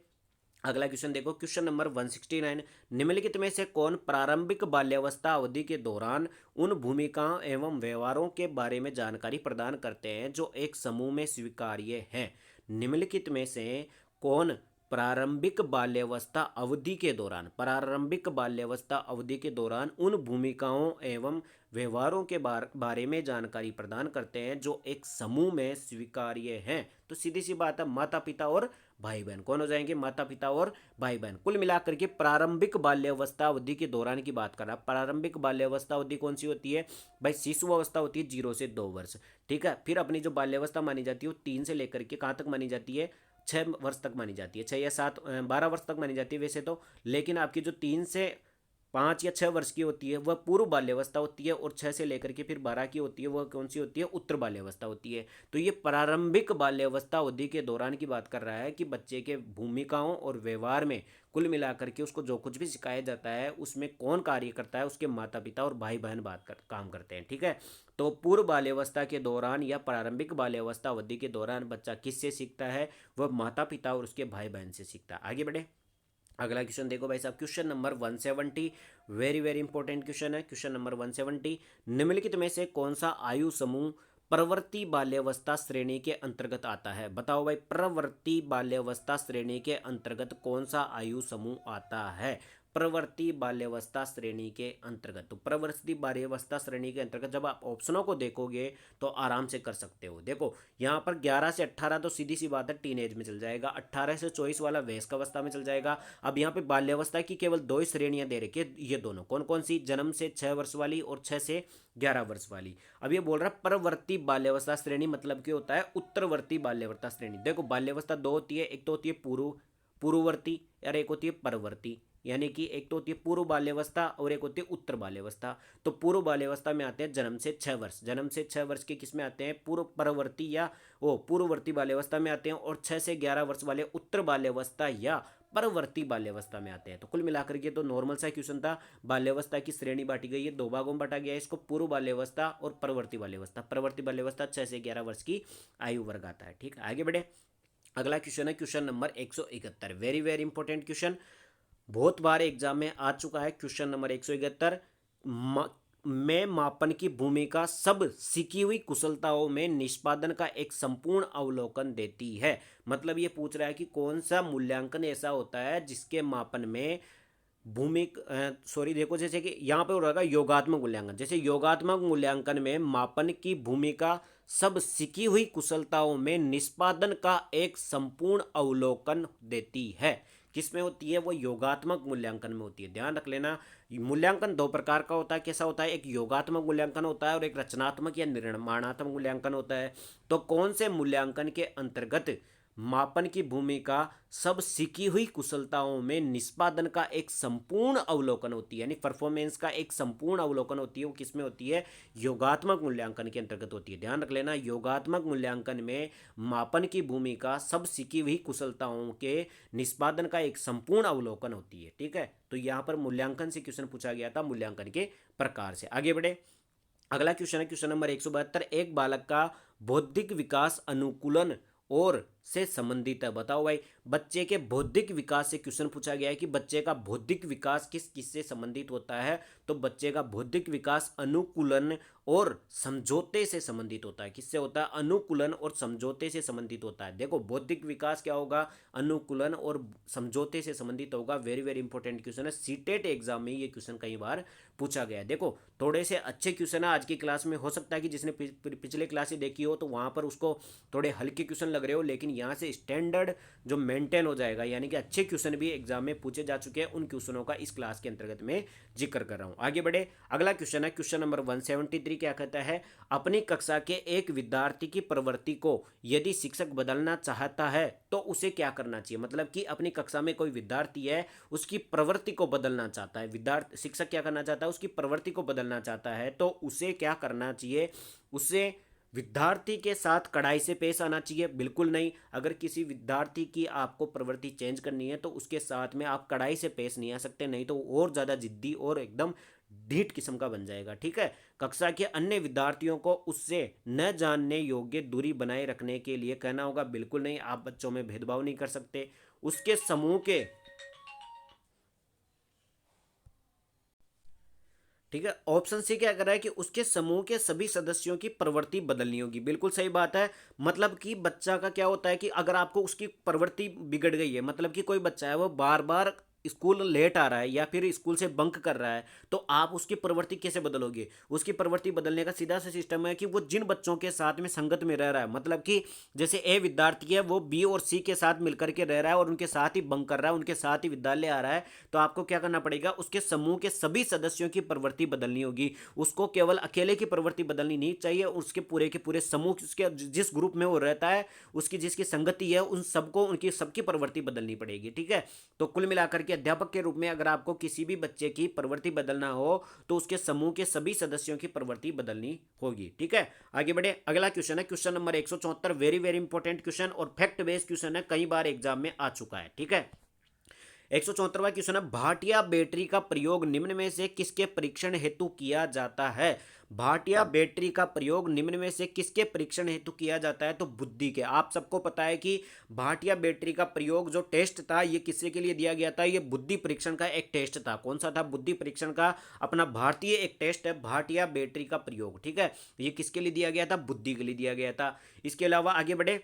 अगला क्वेश्चन देखो, क्वेश्चन नंबर 169, निम्नलिखित में से कौन प्रारंभिक बाल्यावस्था अवधि के दौरान उन भूमिकाओं एवं व्यवहारों के बारे में जानकारी प्रदान करते हैं जो एक समूह में स्वीकार्य हैं? निम्नलिखित में से कौन प्रारंभिक बाल्यावस्था अवधि के दौरान, प्रारंभिक बाल्यावस्था अवधि के दौरान उन भूमिकाओं एवं व्यवहारों के बारे में जानकारी प्रदान करते हैं जो एक समूह में स्वीकार्य हैं? तो सीधी सी बात है, माता पिता और भाई बहन। कौन हो जाएंगे, माता पिता और भाई बहन। कुल मिलाकर के प्रारंभिक बाल्यावस्था अवधि के दौरान की बात कर रहा है। प्रारंभिक बाल्यावस्था अवधि कौन सी होती है भाई, शिशु अवस्था होती है 0 से 2 वर्ष, ठीक है। फिर अपनी जो बाल्यावस्था मानी जाती है वो 3 से लेकर के कहाँ तक मानी जाती है, 6 वर्ष तक मानी जाती है, 6 या 7 12 वर्ष तक मानी जाती है वैसे तो। लेकिन आपकी जो 3 से 5 या 6 वर्ष की होती है वह पूर्व बाल्यावस्था होती है, और 6 से लेकर के फिर 12 की होती है वह कौन सी होती है, उत्तर बाल्यावस्था होती है। तो ये प्रारंभिक बाल्यावस्था अवधि के दौरान की बात कर रहा है कि बच्चे के भूमिकाओं और व्यवहार में कुल मिलाकर के उसको जो कुछ भी सिखाया जाता है उसमें कौन कार्य करता है, उसके माता पिता और भाई बहन काम करते हैं। ठीक है, तो पूर्व बाल्यावस्था के दौरान या प्रारंभिक बाल्यावस्था अवधि के दौरान बच्चा किससे सीखता है, वह माता पिता और उसके भाई बहन से सीखता है। आगे बढ़े, अगला क्वेश्चन देखो भाई साहब, question number 170, very very important question है। क्वेश्चन नंबर 170, निम्नलिखित में से कौन सा आयु समूह प्रवर्ती बाल्यावस्था श्रेणी के अंतर्गत आता है? बताओ भाई, प्रवर्ती बाल्यावस्था श्रेणी के अंतर्गत कौन सा आयु समूह आता है? प्रवर्ती बाल्यावस्था श्रेणी के अंतर्गत, तो प्रवर्ती बाल्यावस्था श्रेणी के अंतर्गत जब आप ऑप्शनों को देखोगे तो आराम से कर सकते हो। देखो यहाँ पर 11 से 18 तो सीधी सी बात है टीनेज में चल जाएगा, 18 से 24 वाला वयस्क अवस्था में चल जाएगा। अब यहाँ पे बाल्यावस्था की केवल 2 ही श्रेणियां दे रखी है, ये दोनों कौन कौन सी, जन्म से 6 वर्ष वाली और 6 से 11 वर्ष वाली। अब ये बोल रहा है प्रवर्ती बाल्यावस्था श्रेणी, मतलब क्या होता है, उत्तरवर्ती बाल्यावस्था श्रेणी। देखो बाल्यावस्था 2 होती है, एक तो होती है पूर्ववर्ती और एक होती है परवर्ती, यानी कि एक तो होती है पूर्व बाल्यावस्था और एक होती है उत्तर बाल्यावस्था। तो पूर्व बाल्यावस्था में आते हैं जन्म से 6 वर्ष, जन्म से 6 वर्ष के किस में आते हैं, पूर्व परवर्ती या वो पूर्ववर्ती बाल्यावस्था में आते हैं, और 6 से 11 वर्ष वाले उत्तर बाल्यावस्था या परवर्ती बाल्यावस्था में आते हैं। तो कुल मिलाकर के तो नॉर्मल सा क्वेश्चन था, बाल्यावस्था की श्रेणी बांटी गई है, 2 भागों में बांटा गया है इसको, पूर्व बाल्यावस्था और परवर्ती बाल्यावस्था। परवर्ती बाल्यावस्था 6 से 11 वर्ष की आयु वर्ग आता है। ठीक है, आगे बढ़े, अगला क्वेश्चन है question number 171, very very important question, बहुत बार एग्जाम में आ चुका है। क्वेश्चन नंबर 171, में मापन की भूमिका सब सीखी हुई कुशलताओं में निष्पादन का एक संपूर्ण अवलोकन देती है। मतलब ये पूछ रहा है कि कौन सा मूल्यांकन ऐसा होता है जिसके मापन में देखो जैसे कि यहाँ पे हो रहा है योगात्मक मूल्यांकन, जैसे योगात्मक मूल्यांकन में मापन की भूमिका सब सीखी हुई कुशलताओं में निष्पादन का एक संपूर्ण अवलोकन देती है। किसमें होती है, वो योगात्मक मूल्यांकन में होती है। ध्यान रख लेना, मूल्यांकन 2 प्रकार का होता है। कैसा होता है, एक योगात्मक मूल्यांकन होता है और एक रचनात्मक या निर्माणात्मक मूल्यांकन होता है। तो कौन से मूल्यांकन के अंतर्गत मापन की भूमिका सब सीखी हुई कुशलताओं में निष्पादन का एक संपूर्ण अवलोकन होती है, यानी परफॉर्मेंस का एक संपूर्ण अवलोकन होती है, वो किसमें होती है, योगात्मक मूल्यांकन के अंतर्गत होती है। ध्यान रख लेना, योगात्मक मूल्यांकन में मापन की भूमिका सब सीखी हुई कुशलताओं के निष्पादन का एक संपूर्ण अवलोकन होती है। ठीक है, तो यहाँ पर मूल्यांकन से क्वेश्चन पूछा गया था, मूल्यांकन के प्रकार से। आगे बढ़े, अगला क्वेश्चन है क्वेश्चन नंबर 172, एक बालक का बौद्धिक विकास अनुकूलन और से संबंधित है। बताओ भाई, बच्चे के बौद्धिक विकास से क्वेश्चन पूछा गया है कि बच्चे का बौद्धिक विकास किस किस से संबंधित होता है। तो बच्चे का बौद्धिक विकास अनुकूलन और समझौते से संबंधित होता है। किससे होता है, अनुकूलन और समझौते से संबंधित होता है। देखो बौद्धिक विकास क्या होगा, अनुकूलन और समझौते से संबंधित होगा। वेरी वेरी इंपॉर्टेंट क्वेश्चन है, सीटेट एग्जाम में ये क्वेश्चन कई बार पूछा गया है। देखो थोड़े से अच्छे क्वेश्चन है आज की क्लास में, हो सकता है कि जिसने पिछले क्लास से देखी हो तो वहां पर उसको थोड़े हल्के क्वेश्चन लग रहे हो, लेकिन यहाँ से स्टैंडर्ड जो मेंटेन हो जाएगा, यानी कि अच्छे क्वेश्चन भी एग्जाम में पूछे जा चुके हैं, उन क्वेश्चनों का इस क्लास के अंतर्गत में जिक्र कर रहा हूं। आगे बढ़े, अगला क्वेश्चन है क्वेश्चन नंबर 173, क्या कहता है, अपनी कक्षा के एक विद्यार्थी की प्रवृत्ति को यदि शिक्षक बदलना चाहता है तो उसे क्या करना चाहिए। मतलब कि अपनी कक्षा में कोई विद्यार्थी है, उसकी प्रवृत्ति को बदलना चाहता है, विद्यार्थी शिक्षक क्या करना चाहता है, उसकी प्रवृत्ति को बदलना चाहता है, तो उसे क्या करना चाहिए, उसे विद्यार्थी के साथ कड़ाई से पेश आना चाहिए। बिल्कुल नहीं, अगर किसी विद्यार्थी की आपको प्रवृत्ति चेंज करनी है तो उसके साथ में आप कड़ाई से पेश नहीं आ सकते, नहीं तो और ज़्यादा जिद्दी और एकदम ढीठ किस्म का बन जाएगा। ठीक है, कक्षा के अन्य विद्यार्थियों को उससे न जानने योग्य दूरी बनाए रखने के लिए कहना होगा, बिल्कुल नहीं, आप बच्चों में भेदभाव नहीं कर सकते। उसके समूह के, ठीक है, ऑप्शन सी क्या कर रहा है कि उसके समूह के सभी सदस्यों की प्रवृत्ति बदलनी होगी। बिल्कुल सही बात है। मतलब कि बच्चा का क्या होता है कि अगर आपको उसकी प्रवृत्ति बिगड़ गई है, मतलब कि कोई बच्चा है वो बार बार स्कूल लेट आ रहा है या फिर स्कूल से बंक कर रहा है, तो आप उसकी प्रवृत्ति कैसे बदलोगे। उसकी प्रवृत्ति बदलने का सीधा सा सिस्टम है कि वो जिन बच्चों के साथ में संगत में रह रहा है, मतलब कि जैसे ए विद्यार्थी है वो बी और सी के साथ मिलकर के रह रहा है और उनके साथ ही बंक कर रहा है, उनके साथ ही विद्यालय आ रहा है, तो आपको क्या करना पड़ेगा, उसके समूह के सभी सदस्यों की प्रवृत्ति बदलनी होगी। उसको केवल अकेले की प्रवृत्ति बदलनी नहीं चाहिए, उसके पूरे के पूरे समूह, उसके जिस ग्रुप में वो रहता है, उसकी जिसकी संगति है, उन सबको उनकी सबकी प्रवृत्ति बदलनी पड़ेगी। ठीक है, तो कुल मिलाकर कि अध्यापक के रूप में अगर आपको किसी भी बच्चे की प्रवृत्ति बदलना हो तो उसके समूह के सभी सदस्यों की प्रवृत्ति बदलनी होगी। ठीक है, आगे बढ़े। अगला क्वेश्चन है question number 174, very very important question और फैक्ट बेस्ड क्वेश्चन है, कई बार एग्जाम में आ चुका है। ठीक है, 174वां क्वेश्चन है, भाटिया बैटरी का प्रयोग निम्न में से किसके परीक्षण हेतु किया जाता है? भाटिया बैटरी का प्रयोग निम्न में से किसके परीक्षण हेतु किया जाता है? तो बुद्धि के। आप सबको पता है कि भाटिया बैटरी का प्रयोग जो टेस्ट था ये किसके के लिए दिया गया था? ये बुद्धि परीक्षण का एक टेस्ट था। कौन सा था? बुद्धि परीक्षण का अपना भारतीय एक टेस्ट है भाटिया बैटरी का प्रयोग। ठीक है, ये किसके लिए दिया गया था? बुद्धि के लिए दिया गया था। इसके अलावा आगे बढ़े,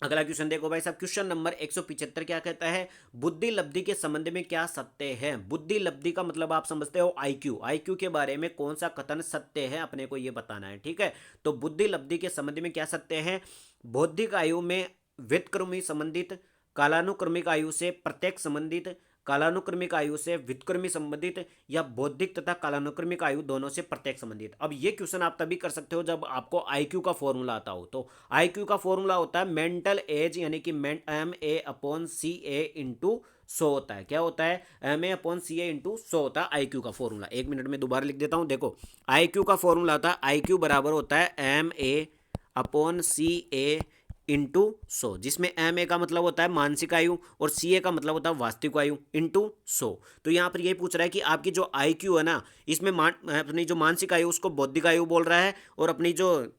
अगला क्वेश्चन देखो भाई साहब, क्वेश्चन नंबर 175 क्या कहता है? बुद्धि लब्धि के संबंध में क्या सत्य है? बुद्धि लब्धि का मतलब आप समझते हो आईक्यू। आईक्यू के बारे में कौन सा कथन सत्य है अपने को ये बताना है। ठीक है, तो बुद्धि लब्धि के संबंध में क्या सत्य है? बौद्धिक आयु में व्युत्क्रमी संबंधित, कालानुक्रमिक आयु से प्रत्यक्ष संबंधित, कालानुक्रमिक आयु से व्युत्क्रमी संबंधित, या बौद्धिक तथा कालानुक्रमिक आयु दोनों से प्रत्यक्ष संबंधित। अब ये क्वेश्चन आप तभी कर सकते हो जब आपको आईक्यू का फॉर्मूला आता हो। तो आईक्यू का फॉर्मूला होता है मेंटल एज यानी कि MA/CA/100 होता है। क्या होता है? MA/CA/100 होता है आईक्यू का फॉर्मूला। एक मिनट में दोबारा लिख देता हूं। देखो, आईक्यू का फॉर्मूला होता है, आईक्यू बराबर होता है MA/CA/100, जिसमें MA का मतलब होता है मानसिक आयु और CA का मतलब होता है वास्तविक आयु इंटू 100। तो यहाँ पर ये पूछ रहा है कि आपकी जो IQ है ना, इसमें अपनी जो मानसिक आयु उसको बौद्धिक आयु बोल रहा है, और अपनी जो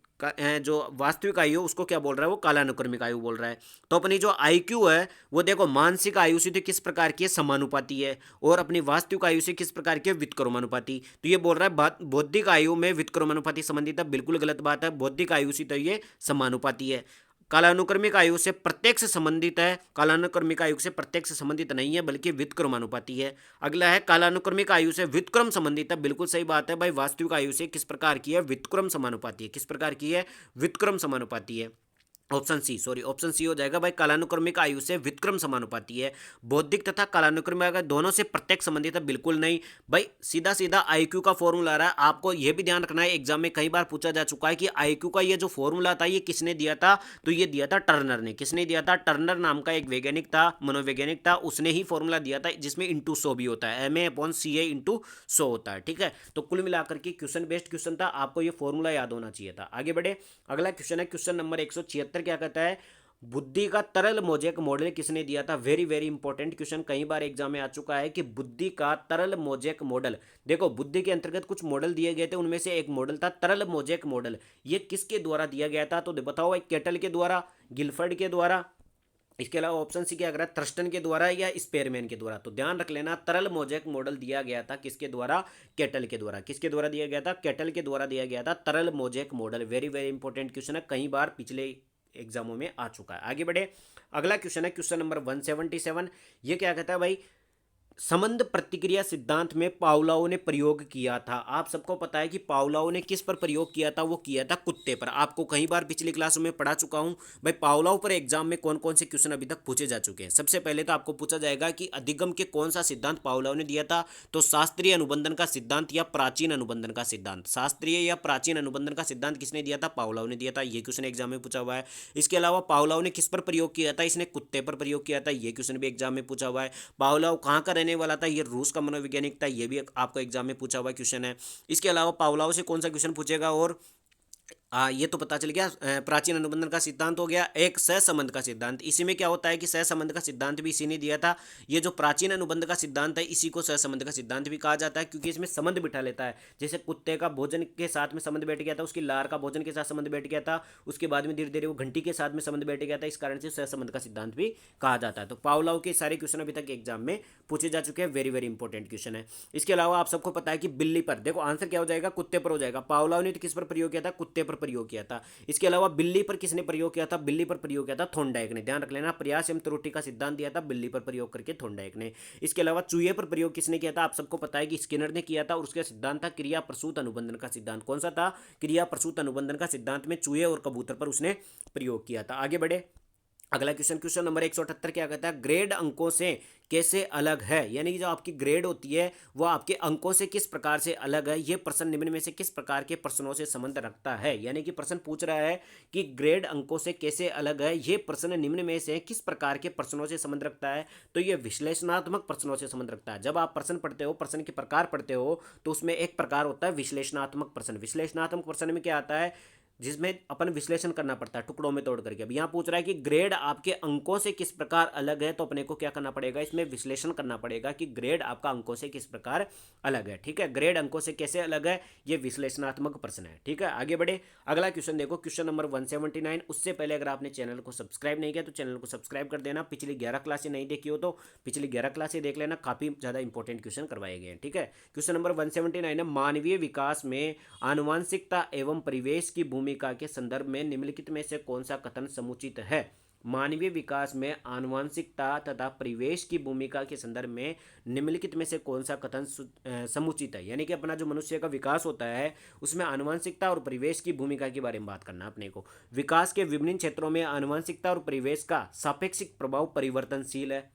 वास्तविक आयु उसको क्या बोल रहा है? वो कालानुक्रमिक आयु बोल रहा है। तो अपनी जो IQ है वो देखो मानसिक आयु से तो किस प्रकार की है? समानुपाती है, और अपनी वास्तविक आयु से किस प्रकार की है? व्युत्क्रमानुपाती। तो ये बोल रहा है बौद्धिक आयु में व्युत्क्रमानुपाती संबंधित है, बिल्कुल गलत बात है। बौद्धिक आयु से तो ये समानुपाती है। कालानुक्रमिक आयु से प्रत्यक्ष संबंधित है, कालानुक्रमिक आयु से प्रत्यक्ष संबंधित नहीं है बल्कि व्युत्क्रमानुपाती है। अगला है कालानुक्रमिक आयु से व्युत्क्रम संबंधित है, बिल्कुल सही बात है भाई। वास्तविक आयु से किस प्रकार की है? व्युत्क्रम समानुपाती है। किस प्रकार की है? व्युत्क्रम समानुपाती है। ऑप्शन सी हो जाएगा भाई, कालानुक्रमिक आयु से व्युत्क्रम समानुपाती है। बौद्धिक तथा कालानुक्रमिक आयु दोनों से प्रत्यक्ष संबंधित है, बिल्कुल नहीं भाई। सीधा सीधा आईक्यू का फॉर्मूला रहा है। आपको यह भी ध्यान रखना है, एग्जाम में कई बार पूछा जा चुका है कि आईक्यू का ये जो फॉर्मूला था ये किसने दिया था? तो ये दिया था टर्नर ने। किसने दिया था? टर्नर नाम का एक वैज्ञानिक था, मनोवैज्ञानिक था, उसने ही फॉर्मूला दिया था, जिसमें इंटू 100 भी होता है, MA/CA/100 होता है। ठीक है, तो कुल मिलाकर के क्वेश्चन बेस्ड क्वेश्चन था, आपको ये फॉर्मूला याद होना चाहिए था। आगे बढ़े, अगला क्वेश्चन है क्वेश्चन नंबर 176 क्या कहता है? बुद्धि का तरल मोजेक मॉडल किसने दिया था? वेरी वेरी इंपॉर्टेंट क्वेश्चन, कई बार एग्जाम में आ चुका है कि बुद्धि का तरल मोजेक मॉडल। देखो, बुद्धि के अंतर्गत कुछ मॉडल दिए गए थे, उनमें से एक मॉडल था तरल मोजेक मॉडल। ये किसके द्वारा दिया गया था? तो बताओ, एक केटल के द्वारा, गिलफर्ड के द्वारा, इसके अलावा ऑप्शन सी क्या कर रहा है? थर्स्टन के द्वारा या स्पेरमैन के द्वारा। तो ध्यान रख लेना, तरल मोजेक मॉडल दिया गया था किसके द्वारा? केटल के द्वारा। किसके द्वारा दिया गया था? केटल के द्वारा दिया गया था तरल mosaic model. Very very important question है, कई बार पिछले एग्जामों में आ चुका है। आगे बढ़े, अगला क्वेश्चन है क्वेश्चन नंबर 177। ये क्या कहता है भाई? संबंध प्रतिक्रिया सिद्धांत में पावलोव ने प्रयोग किया था। आप सबको पता है कि पावलोव ने किस पर प्रयोग किया था? वो किया था कुत्ते पर। आपको कई बार पिछली क्लासों में पढ़ा चुका हूं भाई, पावलोव पर एग्जाम में कौन कौन से क्वेश्चन अभी तक पूछे जा चुके हैं। सबसे पहले तो आपको पूछा जाएगा कि अधिगम के कौन सा सिद्धांत पावलोव ने दिया था? तो शास्त्रीय अनुबंधन का सिद्धांत या प्राचीन अनुबंधन का सिद्धांत। शास्त्रीय या प्राचीन अनुबंधन का सिद्धांत किसने दिया था? पावलोव ने दिया था। ये क्वेश्चन एग्जाम में पूछा हुआ है। इसके अलावा पावलोव ने किस पर प्रयोग किया था? इसने कुत्ते पर प्रयोग किया था। ये क्वेश्चन भी एग्जाम में पूछा हुआ है। पावलोव कहाँ का रहने वाला था? ये रूस का मनोवैज्ञानिक था। ये भी आपको एग्जाम में पूछा हुआ क्वेश्चन है। इसके अलावा पावलोव से कौन सा क्वेश्चन पूछेगा? और ये तो पता चल गया, प्राचीन अनुबंधन का सिद्धांत हो गया। एक सहसंबंध का सिद्धांत, इसी में क्या होता है कि सहसंबंध का सिद्धांत भी इसी ने दिया था। ये जो प्राचीन अनुबंध का सिद्धांत है इसी को सहसंबंध का सिद्धांत भी कहा जाता है, क्योंकि इसमें संबंध बिठा लेता है। जैसे कुत्ते का भोजन के साथ में संबंध बैठ गया था, उसकी लार का भोजन के साथ संबंध बैठ गया था, उसके बाद में धीरे धीरे वो घंटी के साथ में संबंध बैठ गया था। इस कारण से सहसंबंध का सिद्धांत भी कहा जाता है। तो पावलोव के सारे क्वेश्चन अभी तक एग्जाम में पूछे जा चुके हैं। वेरी वेरी इंपॉर्टेंट क्वेश्चन है। इसके अलावा आप सबको पता है कि बिल्ली पर, देखो आंसर क्या हो जाएगा? कुत्ते पर हो जाएगा। पावलोव ने तो किस पर प्रयोग किया था? कुत्ते पर प्रयोग किया था। इसके अलावा बिल्ली पर किसने प्रयोग किया था? बिल्ली पर प्रयोग किया था थॉर्नडाइक ने। ध्यान रख लेना, प्रयास एवं त्रुटि का सिद्धांत दिया था बिल्ली पर प्रयोग करके थॉर्नडाइक ने। इसके अलावा चूहे पर प्रयोग किसने किया था? आप सबको पता है कि स्किनर ने किया था, और उसका सिद्धांत था क्रिया प्रसूत अनुबंधन का सिद्धांत। कौन सा था? क्रिया प्रसूत अनुबंधन का सिद्धांत में चूहे और कबूतर पर उसने प्रयोग किया था। आगे बढ़े, अगला क्वेश्चन, क्वेश्चन नंबर 178 क्या कहता है, ग्रेड अंकों से कैसे अलग है, यानी कि जो आपकी ग्रेड होती है वो आपके अंकों से किस प्रकार से अलग है, ये प्रश्न निम्न में से किस प्रकार के प्रश्नों से संबंध रखता है। यानी कि प्रश्न पूछ रहा है कि ग्रेड अंकों से कैसे अलग है, ये प्रश्न निम्न में से किस प्रकार के प्रश्नों से संबंध रखता है। तो ये विश्लेषणात्मक प्रश्नों से संबंध रखता है। जब आप प्रश्न पढ़ते हो, प्रश्न के प्रकार पढ़ते हो, तो उसमें एक प्रकार होता है विश्लेषणात्मक प्रश्न। विश्लेषणात्मक प्रश्न में क्या आता है, जिसमें अपन विश्लेषण करना पड़ता है टुकड़ों में तोड़ करके। अब यहाँ पूछ रहा है कि ग्रेड आपके अंकों से किस प्रकार अलग है, तो अपने को क्या करना पड़ेगा, इसमें विश्लेषण करना पड़ेगा कि ग्रेड आपका अंकों से किस प्रकार अलग है। ठीक है, ग्रेड अंकों से कैसे अलग है, ये विश्लेषणात्मक प्रश्न है। ठीक है, आगे बढ़े, अगला क्वेश्चन देखो, क्वेश्चन नंबर 179। उससे पहले अगर आपने चैनल को सब्सक्राइब नहीं किया तो चैनल को सब्सक्राइब कर देना। पिछली 11 क्लासें नहीं देखी हो तो पिछली 11 क्लासें देख लेना, काफ़ी ज़्यादा इंपॉर्टेंट क्वेश्चन करवाए गए हैं। ठीक है, क्वेश्चन नंबर 179 है, मानवीय विकास में आनुवंशिकता एवं परिवेश की भूमिका के संदर्भ में निम्नलिखित में से कौन सा कथन समुचित है। मानवीय विकास में आनुवंशिकता तथा परिवेश की भूमिका के संदर्भ में निम्नलिखित में से कौन सा कथन समुचित है। यानी कि अपना जो मनुष्य का विकास होता है उसमें आनुवंशिकता और परिवेश की भूमिका के बारे में बात करना अपने को। विकास के विभिन्न क्षेत्रों में आनुवंशिकता और परिवेश का सापेक्षिक प्रभाव परिवर्तनशील है।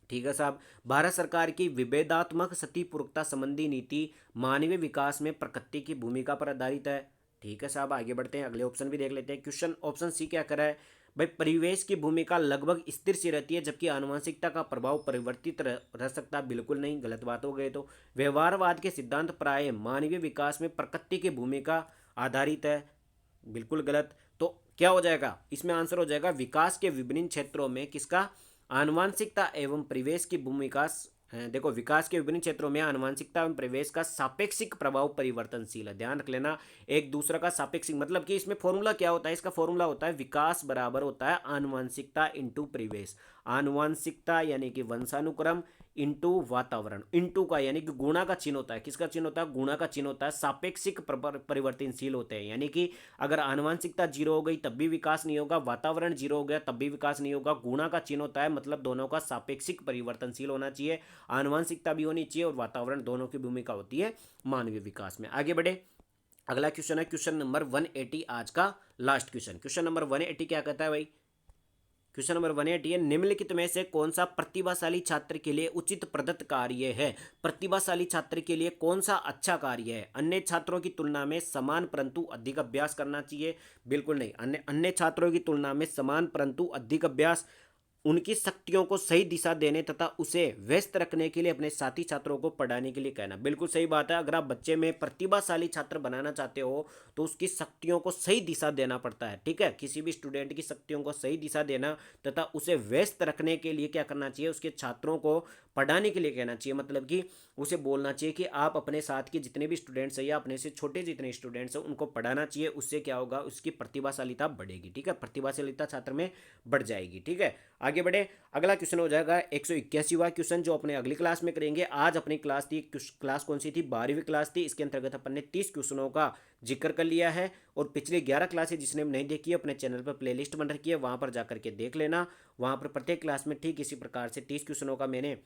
ठीक है साहब, भारत सरकार की विभेदात्मक सतीपूर्वकता संबंधी नीति मानवीय विकास में प्रकृति की भूमिका पर आधारित है। ठीक है साहब, आगे बढ़ते हैं, अगले ऑप्शन भी देख लेते हैं। क्वेश्चन ऑप्शन सी क्या कर रहा है, भाई परिवेश की भूमिका लगभग स्थिर सी रहती है जबकि आनुवंशिकता का प्रभाव परिवर्तित रह सकता है। बिल्कुल नहीं, गलत बात हो गई। तो व्यवहारवाद के सिद्धांत प्राय मानवीय विकास में प्रकृति की भूमिका आधारित है। बिल्कुल गलत। तो क्या हो जाएगा, इसमें आंसर हो जाएगा विकास के विभिन्न क्षेत्रों में किसका, आनुवंशिकता एवं परिवेश की भूमिका। देखो, विकास के विभिन्न क्षेत्रों में आनुवंशिकता एवं परिवेश का सापेक्षिक प्रभाव परिवर्तनशील है। ध्यान रख लेना, एक दूसरा का सापेक्षिक मतलब कि इसमें फॉर्मूला क्या होता है, इसका फॉर्मूला होता है विकास बराबर होता है आनुवंशिकता इंटू परिवेश। आनुवंशिकता यानी कि वंशानुक्रम इंटू वातावरण, इंटू का यानी कि गुणा का चिन्ह होता है। किसका चिन्ह होता है, गुणा का चिन्ह होता है। सापेक्षिक परिवर्तनशील होते हैं, यानी कि अगर आनुवंशिकता जीरो हो गई तब भी विकास नहीं होगा, वातावरण जीरो हो गया तब भी विकास नहीं होगा। गुणा का चिन्ह होता है, मतलब दोनों का सापेक्षिक परिवर्तनशील होना चाहिए। आनुवंशिकता भी होनी चाहिए और वातावरण, दोनों की भूमिका होती है मानवीय विकास में। आगे बढ़े, अगला क्वेश्चन है क्वेश्चन नंबर 180, आज का लास्ट क्वेश्चन। क्वेश्चन नंबर 180 क्या कहता है भाई, क्वेश्चन नंबर 180 है, निम्नलिखित में से कौन सा प्रतिभाशाली छात्र के लिए उचित प्रदत्त कार्य है। प्रतिभाशाली छात्र के लिए कौन सा अच्छा कार्य है, अन्य छात्रों की तुलना में समान परंतु अधिक अभ्यास करना चाहिए। बिल्कुल नहीं, अन्य छात्रों की तुलना में समान परंतु अधिक अभ्यास, उनकी शक्तियों को सही दिशा देने तथा उसे व्यस्त रखने के लिए अपने साथी छात्रों को पढ़ाने के लिए कहना। बिल्कुल सही बात है, अगर आप बच्चे में प्रतिभाशाली छात्र बनाना चाहते हो तो उसकी शक्तियों को सही दिशा देना पड़ता है। ठीक है, किसी भी स्टूडेंट की शक्तियों को सही दिशा देना तथा उसे व्यस्त रखने के लिए क्या करना चाहिए, उसके छात्रों को पढ़ाने के लिए कहना चाहिए। मतलब कि उसे बोलना चाहिए कि आप अपने साथ के जितने भी स्टूडेंट्स हैं या अपने से छोटे जितने स्टूडेंट्स हैं उनको पढ़ाना चाहिए। उससे क्या होगा, उसकी प्रतिभाशालिता बढ़ेगी। ठीक है, प्रतिभाशालिता छात्र में बढ़ जाएगी। ठीक है, आगे बढ़े, अगला क्वेश्चन हो जाएगा 181वां क्वेश्चन, जो अपने अगली क्लास में करेंगे। आज अपनी क्लास थी, क्लास कौन सी थी, 12वीं क्लास थी। इसके अंतर्गत अपन ने 30 क्वेश्चनों का जिक्र कर लिया है और पिछली 11 क्लासें जिसने नहीं देखी है अपने चैनल पर प्लेलिस्ट बन रखी है, वहाँ पर जाकर के देख लेना। वहाँ पर प्रत्येक क्लास में ठीक इसी प्रकार से 30 क्वेश्चनों का मैंने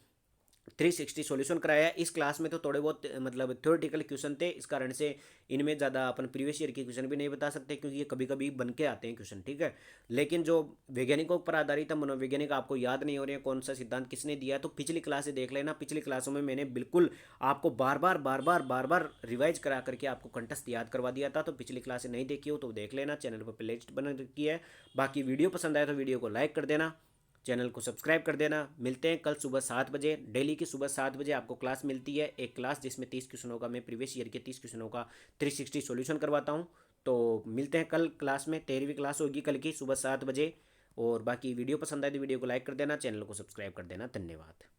360 सॉल्यूशन कराया है। इस क्लास में तो थोड़े बहुत मतलब थ्योरेटिकल क्वेश्चन थे, इस कारण से इनमें ज़्यादा अपन प्रीवियस ईयर के क्वेश्चन भी नहीं बता सकते क्योंकि ये कभी कभी बन के आते हैं क्वेश्चन। ठीक है, लेकिन जो वैज्ञानिकों पर आधारित है, मनोवैज्ञानिक आपको याद नहीं हो रहे हैं कौन सा सिद्धांत किसने दिया है, तो पिछली क्लासें देख लेना। पिछली क्लासों में मैंने बिल्कुल आपको बार बार रिवाइज करा करके आपको कंठस्थ याद करवा दिया था। तो पिछली क्लासें नहीं देखी हो तो देख लेना, चैनल पर प्लेलिस्ट बन रखी है। बाकी वीडियो पसंद आए तो वीडियो को लाइक कर देना, चैनल को सब्सक्राइब कर देना। मिलते हैं कल सुबह 7 बजे, डेली की सुबह 7 बजे आपको क्लास मिलती है, एक क्लास जिसमें 30 क्वेश्चनों का, मैं प्रीवियस ईयर के 30 क्वेश्चनों का 360 सॉल्यूशन करवाता हूं। तो मिलते हैं कल क्लास में, 13वीं क्लास होगी कल की सुबह 7 बजे। और बाकी वीडियो पसंद आए तो वीडियो को लाइक कर देना, चैनल को सब्सक्राइब कर देना। धन्यवाद।